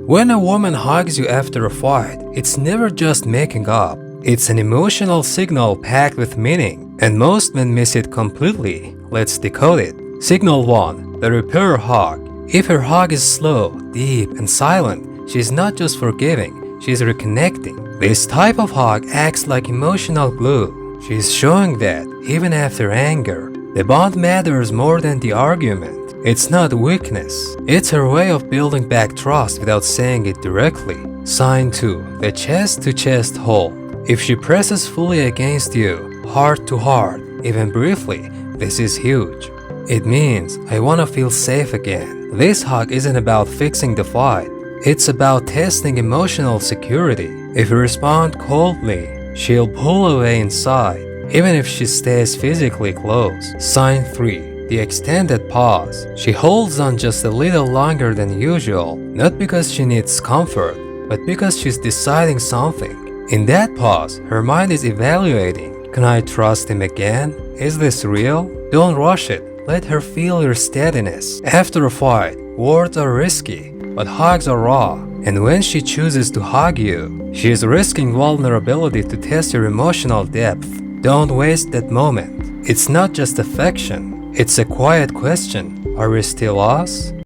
When a woman hugs you after a fight, it's never just making up. It's an emotional signal packed with meaning, and most men miss it completely. Let's decode it. Signal 1. The repair hug. If her hug is slow, deep, and silent, she's not just forgiving, she's reconnecting. This type of hug acts like emotional glue. She's showing that, even after anger, the bond matters more than the argument. It's not weakness. It's her way of building back trust without saying it directly. Sign 2. The chest-to-chest hold. If she presses fully against you, heart to heart, even briefly, this is huge. It means, I want to feel safe again. This hug isn't about fixing the fight. It's about testing emotional security. If you respond coldly, she'll pull away inside, even if she stays physically close. Sign 3. The extended pause. She holds on just a little longer than usual, not because she needs comfort, but because she's deciding something. In that pause, her mind is evaluating. Can I trust him again? Is this real? Don't rush it. Let her feel your steadiness. After a fight, words are risky, but hugs are raw. And when she chooses to hug you, she is risking vulnerability to test your emotional depth. Don't waste that moment. It's not just affection. It's a quiet question. Are we still us?